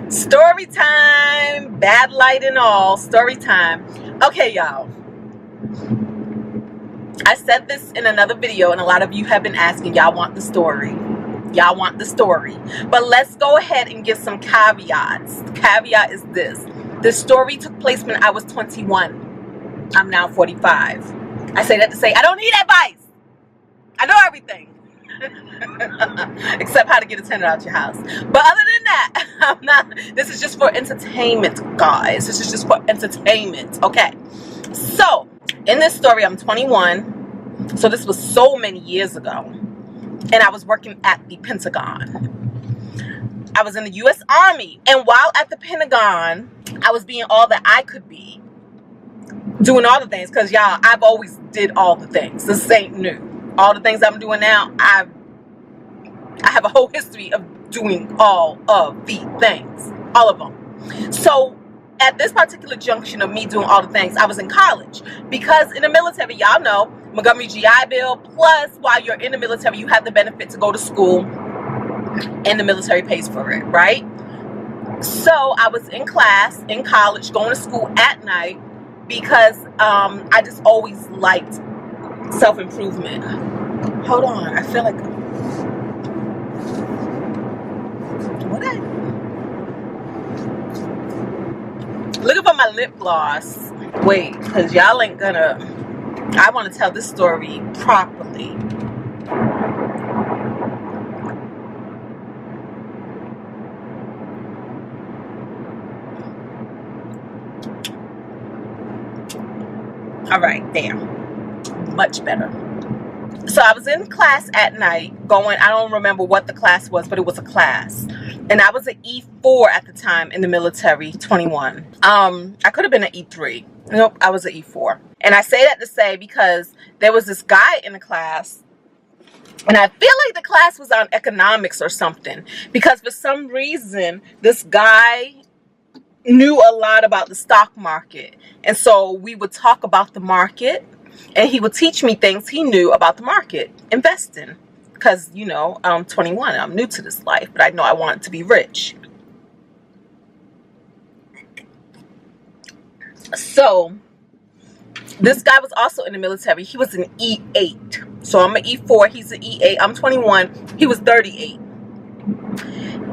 Story time, bad light and all, story time. Okay, y'all. I said this in another video, and a lot of you have been asking, y'all want the story. Y'all want the story. But let's go ahead and give some caveats. The caveat is this. The story took place when I was 21. I'm now 45. I say that to say I don't need advice. I know everything. Except how to get a tenant out your house. But other than that, I'm not. This is just for entertainment, guys. This is just for entertainment. Okay. So, in this story, I'm 21. So this was so many years ago. And I was working at the Pentagon. I was in the U.S. Army. And while at the Pentagon, I was being all that I could be. Doing all the things. Because, y'all, I've always did all the things. This ain't new. All the things I'm doing now, I have a whole history of doing all of the things. All of them. So, at this particular junction of me doing all the things, I was in college. Because in the military, y'all know, Montgomery GI Bill, plus while you're in the military, you have the benefit to go to school, and the military pays for it, right? So, I was in class, in college, going to school at night, because I just always liked self-improvement. Hold on, I feel like looking for my lip gloss. Wait, because y'all ain't gonna. I want to tell this story properly. All right, there. Much better. So I was in class at night going, I don't remember what the class was, but it was a class. And I was an E4 at the time in the military, 21. I could have been an E3. Nope, I was an E4. And I say that to say because there was this guy in the class, and I feel like the class was on economics or something, because for some reason, this guy knew a lot about the stock market. And so we would talk about the market, and he would teach me things he knew about the market, investing. Because, you know, I'm 21, I'm new to this life, but I know I want to be rich. So, this guy was also in the military. He was an E8. So, I'm an E4, he's an E8. I'm 21, he was 38.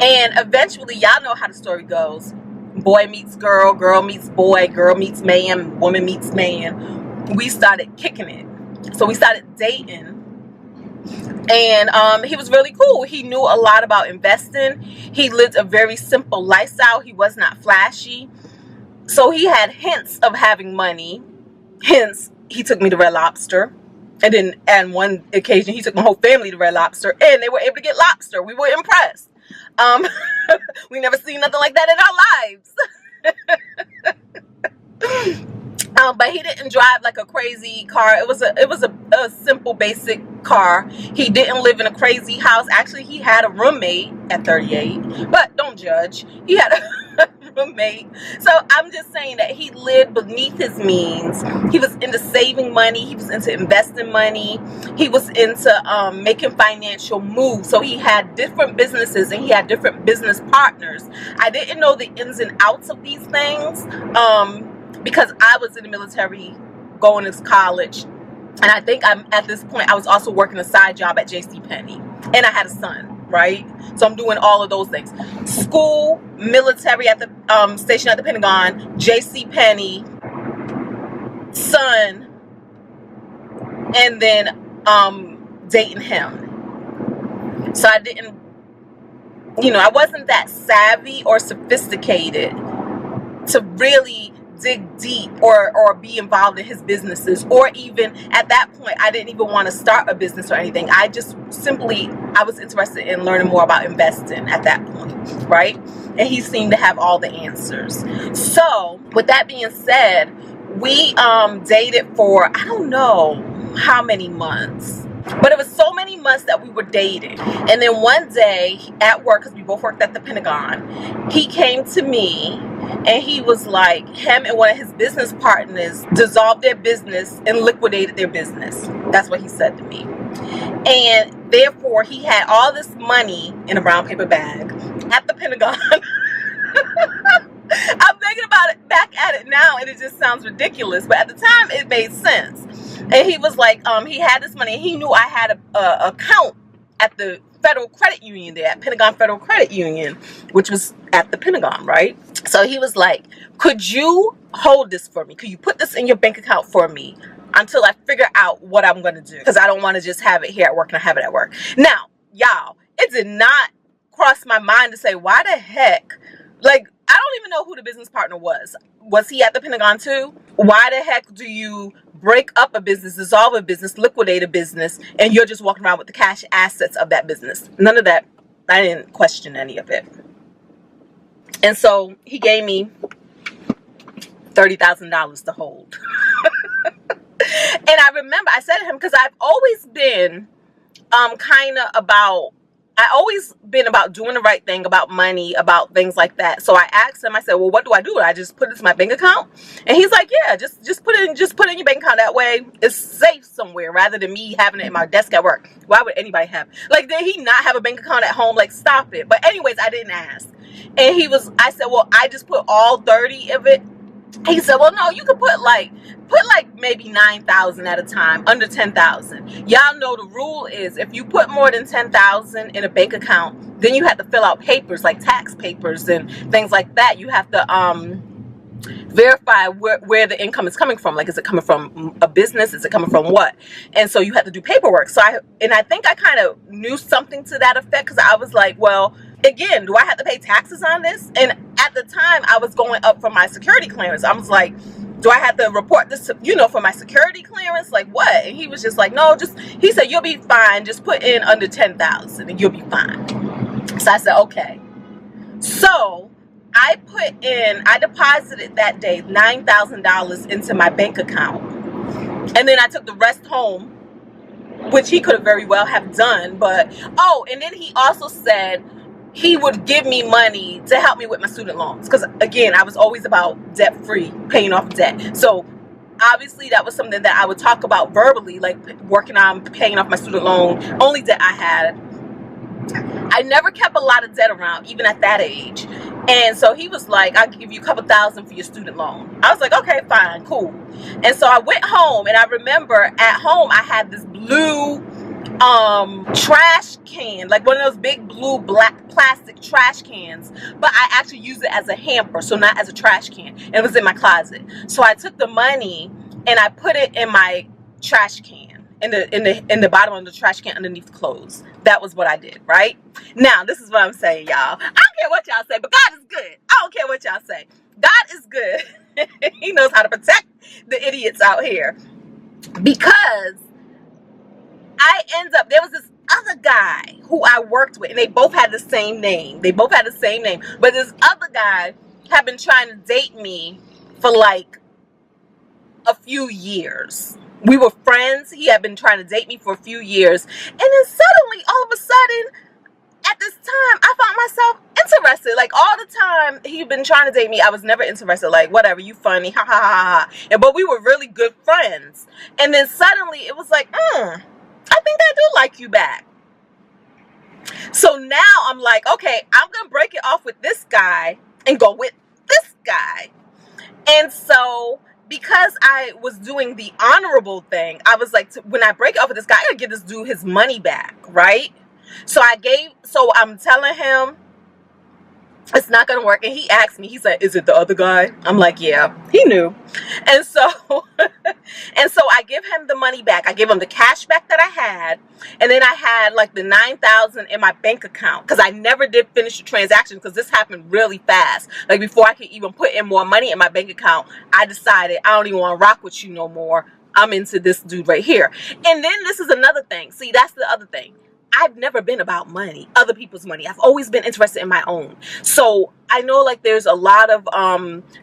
And eventually, y'all know how the story goes. Boy meets girl, girl meets boy, girl meets man, woman meets man. We started kicking it. So, we started dating. And he was really cool. He knew a lot about investing. He lived a very simple lifestyle. He was not flashy. So he had hints of having money. Hence, he took me to Red Lobster. And then on one occasion, he took my whole family to Red Lobster. And they were able to get lobster. We were impressed. We never seen nothing like that in our lives. But he didn't drive like a crazy car. It was a simple, basic car. He didn't live in a crazy house. Actually, he had a roommate at 38. But don't judge. He had a roommate. So I'm just saying that he lived beneath his means. He was into saving money. He was into investing money. He was into making financial moves. So he had different businesses and he had different business partners. I didn't know the ins and outs of these things. Because I was in the military going to college. And I think at this point, I was also working a side job at JCPenney. And I had a son, right? So I'm doing all of those things. School, military at the station at the Pentagon, JCPenney, son, and then dating him. So I didn't, I wasn't that savvy or sophisticated to really dig deep or be involved in his businesses, or even at that point I didn't even want to start a business or anything. I was interested in learning more about investing at that point, right? And he seemed to have all the answers. So with that being said, we dated for I don't know how many months, but it was so many months that we were dating. And then one day at work, because we both worked at the Pentagon, he came to me and he was like, him and one of his business partners dissolved their business and liquidated their business. That's what he said to me. And therefore, he had all this money in a brown paper bag at the Pentagon. and it just sounds ridiculous, but at the time it made sense. And he was like, he had this money, and he knew I had a account at the Federal Credit Union there, at Pentagon Federal Credit Union, which was at the Pentagon, right? So he was like, could you hold this for me? Could you put this in your bank account for me until I figure out what I'm going to do? Because I don't want to just have it here at work and I have it at work. Now, y'all, it did not cross my mind to say, why the heck? Like, I don't even know who the business partner was. Was he at the Pentagon too? Why the heck do you break up a business, dissolve a business, liquidate a business, and you're just walking around with the cash assets of that business? None of that. I didn't question any of it. And so he gave me $30,000 to hold. And I remember I said to him, because I've always been I always been about doing the right thing, about money, about things like that. So I asked him, I said, well, what do? I just put it into my bank account? And he's like, yeah, just put it in your bank account. That way it's safe somewhere rather than me having it in my desk at work. Why would anybody have? Like, did he not have a bank account at home? Like, stop it. But anyways, I didn't ask. And I said, well, I just put all 30 of it. He said, well, no, you could put like maybe 9,000 at a time, under 10,000. Y'all know the rule is if you put more than 10,000 in a bank account, then you have to fill out papers like tax papers and things like that. You have to verify where the income is coming from. Like, is it coming from a business? Is it coming from what? And so you have to do paperwork. So I think I kind of knew something to that effect, because I was like, well, again, do I have to pay taxes on this? And at the time, I was going up for my security clearance. I was like, do I have to report this to, for my security clearance? Like, what? And he was just like, no, he said, you'll be fine. Just put in under 10,000 and you'll be fine. So I said, okay. So I deposited that day $9,000 into my bank account. And then I took the rest home, which he could have very well have done. But, and then he also said he would give me money to help me with my student loans. Because, again, I was always about debt-free, paying off debt. So, obviously, that was something that I would talk about verbally, like working on paying off my student loan, only debt I had. I never kept a lot of debt around, even at that age. And so he was like, I'll give you a couple thousand for your student loan. I was like, okay, fine, cool. And so I went home, and I remember at home I had this blue trash can, like one of those big blue black plastic trash cans, but I actually used it as a hamper, so not as a trash can. And it was in my closet. So I took the money and I put it in my trash can, in the bottom of the trash can underneath the clothes. That was what I did, right? Now, this is what I'm saying, y'all. I don't care what y'all say, but God is good. I don't care what y'all say. God is good. He knows how to protect the idiots out here. Because there was this other guy who I worked with, and they both had the same name. But this other guy had been trying to date me for like a few years. We were friends. He had been trying to date me for a few years. And then suddenly, all of a sudden, at this time, I found myself interested. Like, all the time he'd been trying to date me, I was never interested. Like, whatever, you funny, ha ha ha ha. But we were really good friends. And then suddenly, it was like, I think I do like you back. So now I'm like, okay, I'm going to break it off with this guy and go with this guy. And so because I was doing the honorable thing, I was like, when I break it off with this guy, I got to give this dude his money back, right? So I'm telling him it's not going to work. And he asked me, he said, is it the other guy? I'm like, yeah, he knew. And so, I give him the money back. I give him the cash back that I had. And then I had like the 9,000 in my bank account, because I never did finish the transaction, because this happened really fast. Like, before I could even put in more money in my bank account, I decided I don't even want to rock with you no more. I'm into this dude right here. And then this is another thing. See, that's the other thing. I've never been about money, other people's money. I've always been interested in my own. So I know, like, there's a lot of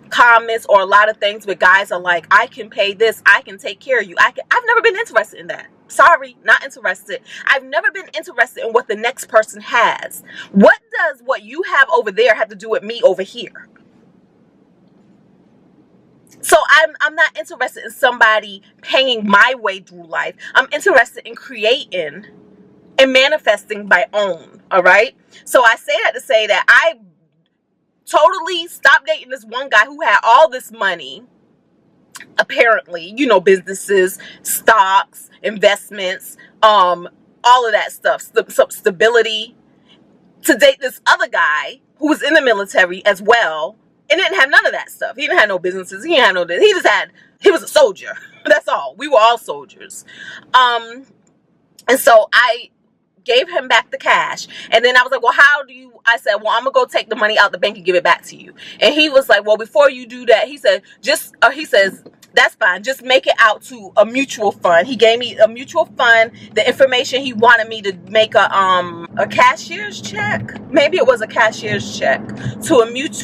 comments or a lot of things where guys are like, I can pay this, I can take care of you. I've never been interested in that. Sorry, not interested. I've never been interested in what the next person has. What does what you have over there have to do with me over here? So I'm not interested in somebody paying my way through life. I'm interested in creating and manifesting my own. All right. So I say that to say that I totally stopped dating this one guy who had all this money. apparently, you know, businesses, stocks, investments, all of that stuff, stability, to date this other guy who was in the military as well and didn't have none of that stuff. He didn't have no businesses. He didn't have no, he was a soldier. That's all. We were all soldiers. And so I gave him back the cash. And then I was like, well, I said, well, I'm going to go take the money out the bank and give it back to you. And he was like, well, before you do that, he said, he says, that's fine. Just make it out to a mutual fund. He gave me a mutual fund, the information. He wanted me to make a cashier's check. Maybe it was a cashier's check to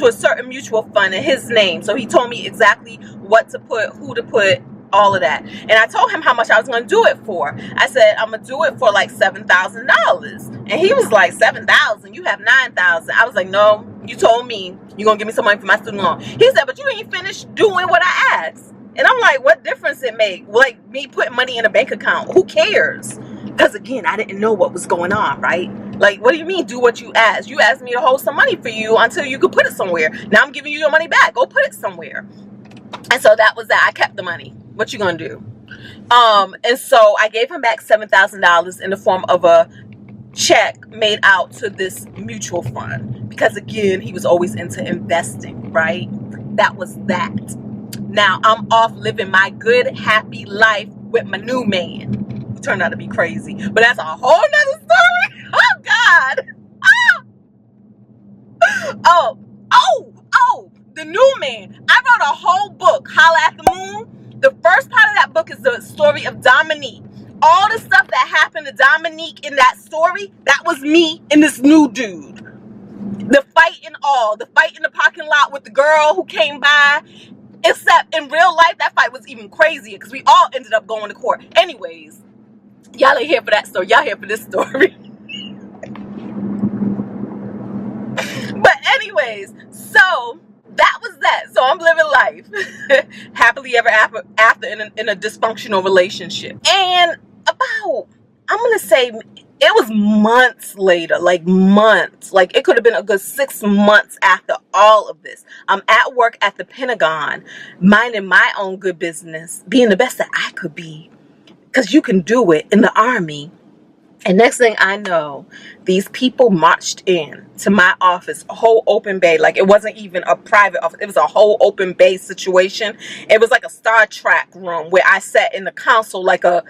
a certain mutual fund in his name. So he told me exactly what to put, who to put, all of that. And I told him how much I was going to do it for. I said, I'm going to do it for like $7,000. And he was like, 7,000? You have 9,000. I was like, no, you told me you're going to give me some money for my student loan. He said, but you ain't finished doing what I asked. And I'm like, what difference it make? Like me putting money in a bank account? Who cares? Because again, I didn't know what was going on, right? Like, what do you mean do what you asked? You asked me to hold some money for you until you could put it somewhere. Now I'm giving you your money back. Go put it somewhere. And so that was that. I kept the money. What you gonna do? And so I gave him back $7,000 in the form of a check made out to this mutual fund, because again, he was always into investing, right? That was that. Now I'm off living my good, happy life with my new man, who turned out to be crazy, but that's a whole nother story. Oh God. The new man. I wrote a whole book, Holla at the Moon. The first part of that book is the story of Dominique. All the stuff that happened to Dominique in that story, that was me and this new dude. The fight and all. The fight in the parking lot with the girl who came by. Except in real life, that fight was even crazier because we all ended up going to court. Anyways, y'all ain't here for that story. Y'all here for this story. But anyways, so that was that. So I'm living life happily ever after in a dysfunctional relationship. And about, I'm going to say, it was months later, like months. Like it could have been a good 6 months after all of this. I'm at work at the Pentagon, minding my own good business, being the best that I could be. Because you can do it in the Army. And next thing I know, these people marched in to my office, a whole open bay. Like it wasn't even a private office. It was a whole open bay situation. It was like a Star Trek room where I sat in the console, like a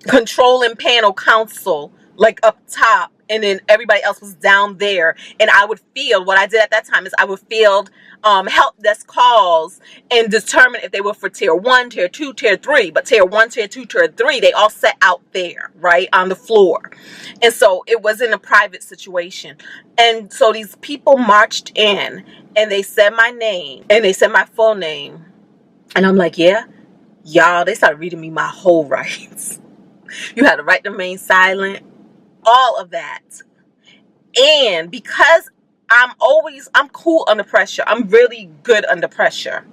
controlling panel console, like up top. And then everybody else was down there. And I would field, what I did at that time is I would field help desk calls and determine if they were for tier 1, tier 2, tier 3. But tier 1, tier 2, tier 3, they all sat out there, right, on the floor. And so it was in a private situation. And so these people marched in and they said my name and they said my full name. And I'm like, yeah, y'all, they started reading me my whole rights. You had to right to remain silent. All of that. And because I'm cool under pressure. I'm really good under pressure.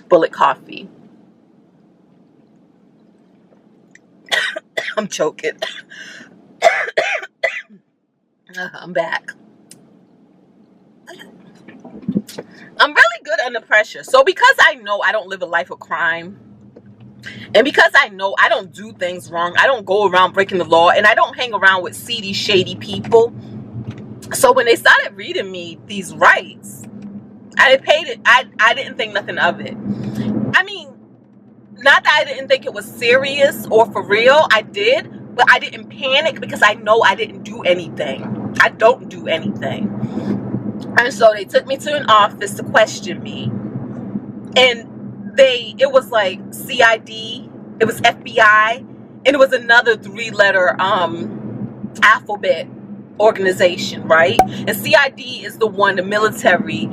Bullet coffee. I'm choking. I'm back. I'm really good under pressure. So because I know I don't live a life of crime, and because I know I don't do things wrong, I don't go around breaking the law, and I don't hang around with seedy, shady people. So when they started reading me these rights, I paid it. I didn't think nothing of it. I mean, not that I didn't think it was serious or for real. I did, but I didn't panic because I know I didn't do anything. I don't do anything. And so they took me to an office to question me, and it was like CID, it was FBI, and it was another 3-letter alphabet organization, right? And CID is the one, the military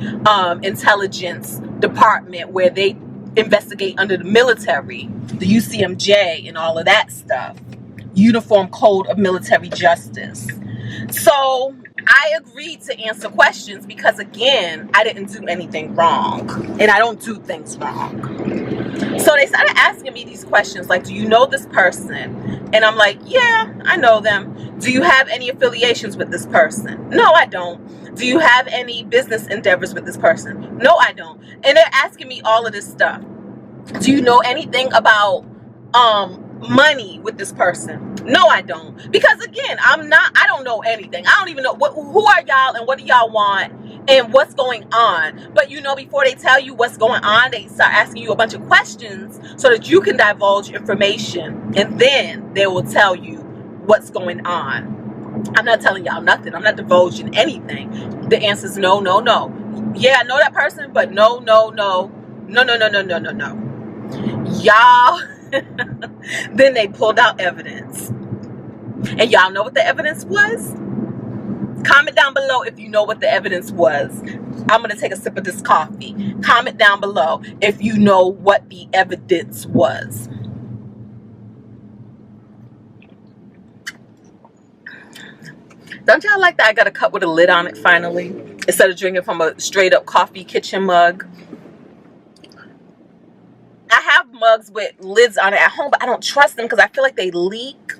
intelligence department, where they investigate under the military, the UCMJ and all of that stuff, Uniform Code of Military Justice. So I agreed to answer questions because, again, I didn't do anything wrong, and I don't do things wrong. So they started asking me these questions like, do you know this person? And I'm like, yeah, I know them. Do you have any affiliations with this person? No, I don't. Do you have any business endeavors with this person? No, I don't. And they're asking me all of this stuff. Do you know anything about money with this person? No, I don't. Because again, I don't know anything. I don't even know who are y'all and what do y'all want and what's going on. But you know, before they tell you what's going on, they start asking you a bunch of questions so that you can divulge information, and then they will tell you what's going on. I'm not telling y'all nothing. I'm not divulging anything. The answer is no, no, no. Yeah, I know that person, but no, no, no. No, no, no, no, no, no, no. Y'all, then they pulled out evidence. And y'all know what the evidence was? Comment down below if you know what the evidence was. I'm going to take a sip of this coffee. Comment down below if you know what the evidence was. Don't y'all like that I got a cup with a lid on it finally? Instead of drinking from a straight up coffee kitchen mug. I have mugs with lids on it at home, but I don't trust them because I feel like they leak.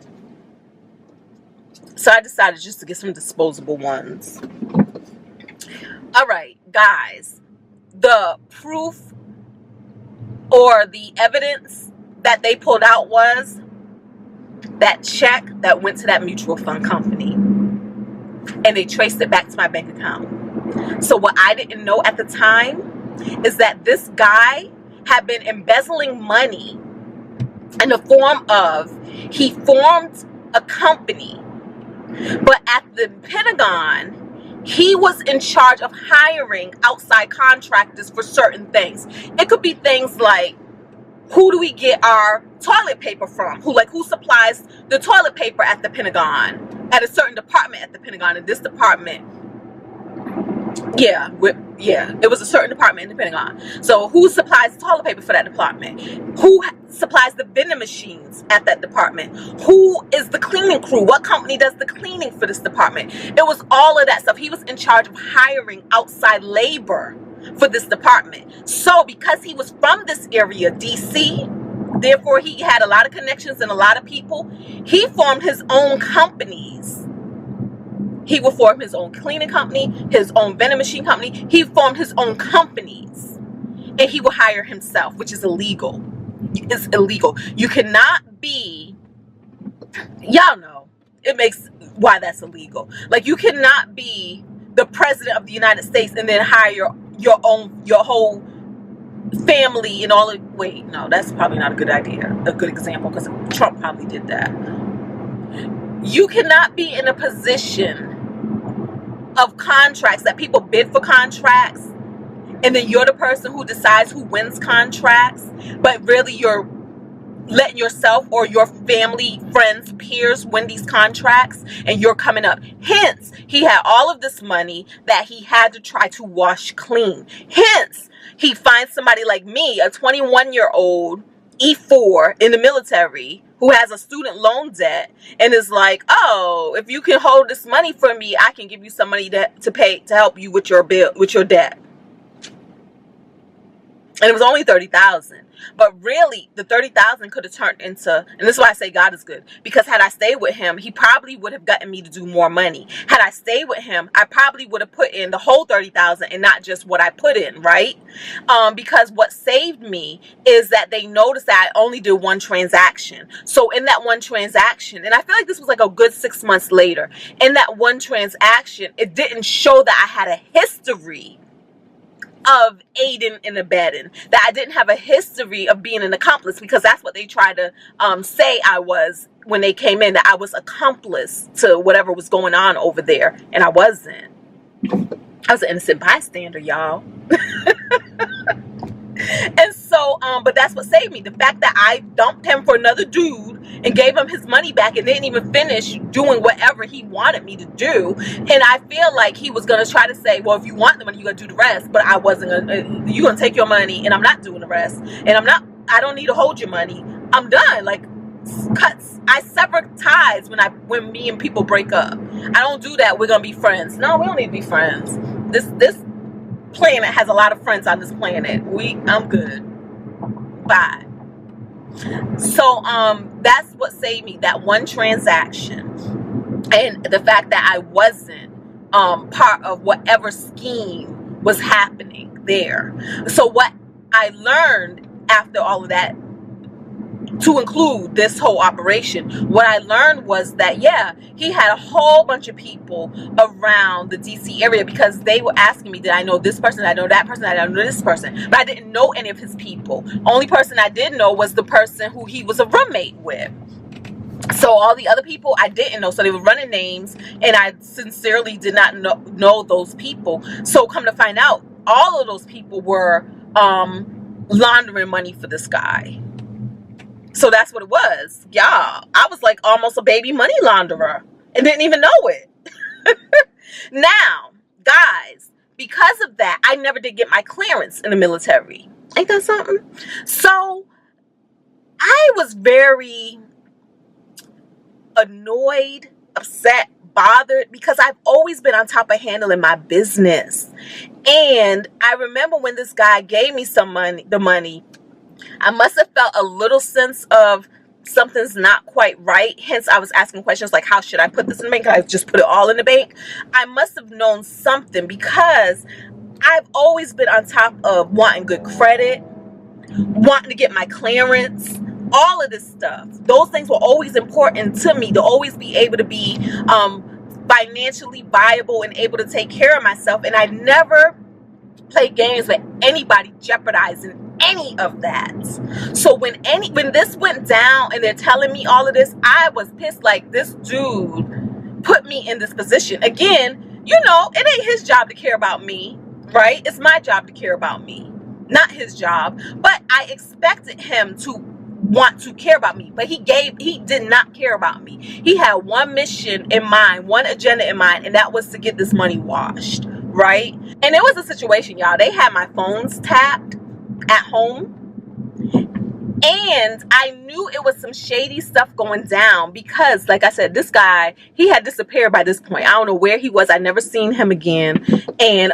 So I decided just to get some disposable ones. All right, guys. The proof or the evidence that they pulled out was that check that went to that mutual fund company. And they traced it back to my bank account. So what I didn't know at the time is that this guy had been embezzling money in the form of, he formed a company, but at the Pentagon, he was in charge of hiring outside contractors for certain things. It could be things like, who do we get our toilet paper from? Who supplies the toilet paper at the Pentagon? At a certain department at the Pentagon. In this department, it was a certain department in the Pentagon. So who supplies the toilet paper for that department? Who supplies the vending machines at that department? Who is the cleaning crew? What company does the cleaning for this department? It was all of that stuff. He was in charge of hiring outside labor for this department. So because he was from this area, DC, therefore he had a lot of connections and a lot of people, he formed his own companies. He would form his own cleaning company, his own vending machine company. He formed his own companies, and he would hire himself, which is illegal. It's illegal. You cannot be, y'all know, it makes why that's illegal. Like, you cannot be the president of the United States and then hire your whole family and all of, wait, no, that's probably not a good idea, a good example, because Trump probably did that. You cannot be in a position of contracts that people bid for contracts, and then you're the person who decides who wins contracts, but really you're letting yourself or your family, friends, peers win these contracts, and you're coming up. Hence, he had all of this money that he had to try to wash clean. Hence, he finds somebody like me, a 21-year-old E4 in the military who has a student loan debt, and is like, oh, if you can hold this money for me, I can give you some money to pay to help you with your bill, with your debt. And it was only $30,000. But really, the $30,000 could have turned into, and this is why I say God is good, because had I stayed with him, he probably would have gotten me to do more money. Had I stayed with him, I probably would have put in the whole $30,000 and not just what I put in, right? Because what saved me is that they noticed that I only did one transaction. So in that one transaction, and I feel like this was like a good 6 months later, in that one transaction, it didn't show that I had a history of aiding and abetting, that I didn't have a history of being an accomplice, because that's what they tried to say I was when they came in, that I was accomplice to whatever was going on over there, and I wasn't. I was an innocent bystander, y'all. And so, but that's what saved me. The fact that I dumped him for another dude and gave him his money back and didn't even finish doing whatever he wanted me to do. And I feel like he was going to try to say, well, if you want the money, you're going to do the rest. But I wasn't going to, you're going to take your money and I'm not doing the rest. And I don't need to hold your money. I'm done. Like, cuts. I sever ties when me and people break up. I don't do that. We're going to be friends. No, we don't need to be friends. This planet has a lot of friends on this planet. I'm good. Bye. So that's what saved me, that one transaction, and the fact that I wasn't part of whatever scheme was happening there. So what I learned after all of that, to include this whole operation, what I learned was that, yeah, he had a whole bunch of people around the DC area, because they were asking me, did I know this person, did I know that person, did I know this person? But I didn't know any of his people. Only person I did know was the person who he was a roommate with. So all the other people I didn't know. So they were running names, and I sincerely did not know those people. So come to find out, all of those people were laundering money for this guy. So that's what it was, y'all. I was like almost a baby money launderer and didn't even know it. Now, guys, because of that, I never did get my clearance in the military. Ain't that something? So I was very annoyed, upset, bothered, because I've always been on top of handling my business. And I remember when this guy gave me the money, I must have felt a little sense of something's not quite right. Hence, I was asking questions like, how should I put this in the bank? Can I just put it all in the bank? I must have known something, because I've always been on top of wanting good credit, wanting to get my clearance, all of this stuff. Those things were always important to me, to always be able to be financially viable and able to take care of myself. And I never play games with anybody jeopardizing any of that. So when this went down and they're telling me all of this, I was pissed. Like, this dude put me in this position. Again, you know, it ain't his job to care about me, right? It's my job to care about me, not his job. But I expected him to want to care about me, but he did not care about me. He had one mission in mind, one agenda in mind, and that was to get this money washed, right? And it was a situation, y'all. They had my phones tapped at home, and I knew it was some shady stuff going down, because, like I said, this guy, he had disappeared by this point. I don't know where he was. I never seen him again. And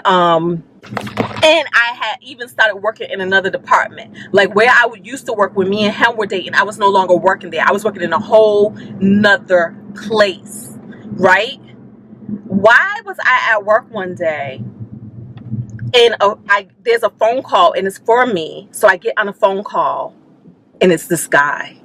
I had even started working in another department, like where I used to work when me and him were dating. I was no longer working there. I was working in a whole nother place, right? Why was I at work one day, and there's a phone call, and it's for me. So I get on a phone call, and it's this guy.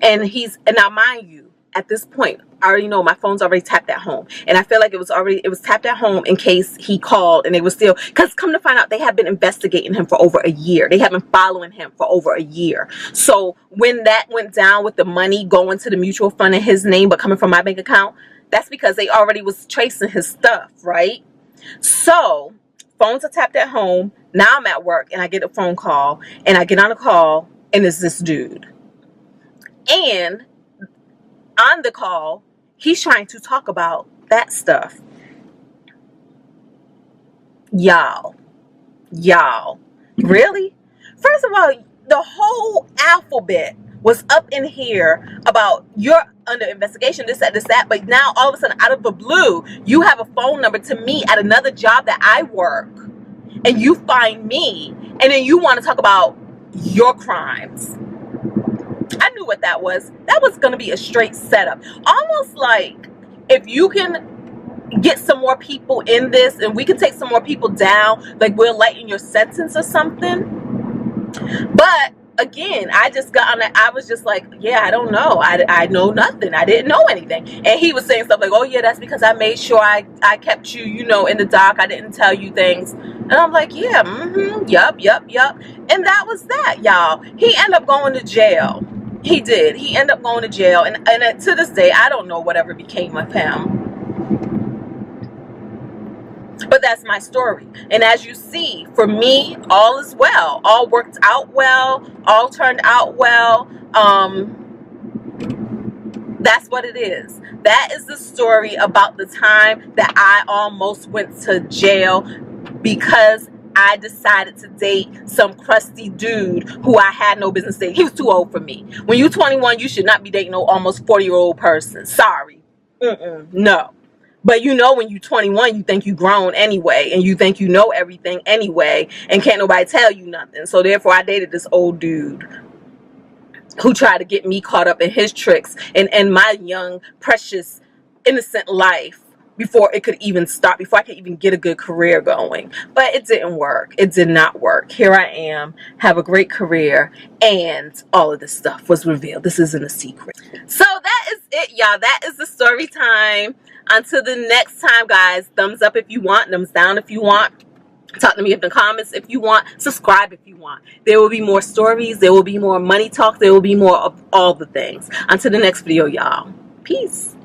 And now mind you, at this point, I already know my phone's already tapped at home. And I feel like it was tapped at home in case he called, and they were still, because come to find out, they have been investigating him for over a year. They have been following him for over a year. So when that went down with the money going to the mutual fund in his name, but coming from my bank account, that's because they already was tracing his stuff, right? So phones are tapped at home. Now I'm at work, and I get a phone call, and I get on a call, and it's this dude. And on the call, he's trying to talk about that stuff. Y'all, really? First of all, the whole alphabet was up in here about you're under investigation, this, that. But now all of a sudden, out of the blue, you have a phone number to me at another job that I work, and you find me, and then you want to talk about your crimes. I knew what that was. That was going to be a straight setup. Almost like, if you can get some more people in this, and we can take some more people down, like we'll lighten your sentence or something. But again, I just got on that. I was just like, yeah, I don't know. I know nothing. I didn't know anything. And he was saying stuff like, oh yeah, that's because I made sure I kept you, in the dark. I didn't tell you things. And I'm like, yeah, yup. And that was that, y'all. He ended up going to jail. He did. He ended up going to jail. And to this day, I don't know whatever became of him. But that's my story. And as you see, for me, all is well. All worked out well. All turned out well. That's what it is. That is the story about the time that I almost went to jail because I decided to date some crusty dude who I had no business dating. He was too old for me. When you're 21, you should not be dating no almost 40-year-old person. Sorry. No. But when you're 21, you think you grown anyway, and you think you know everything anyway, and can't nobody tell you nothing. So therefore, I dated this old dude who tried to get me caught up in his tricks and my young, precious, innocent life before it could even start, before I could even get a good career going. But it didn't work. It did not work. Here I am, have a great career, and all of this stuff was revealed. This isn't a secret. So that is it, y'all. That is the story time. Until the next time, guys, thumbs up if you want, thumbs down if you want. Talk to me in the comments if you want. Subscribe if you want. There will be more stories. There will be more money talk. There will be more of all the things. Until the next video, y'all. Peace.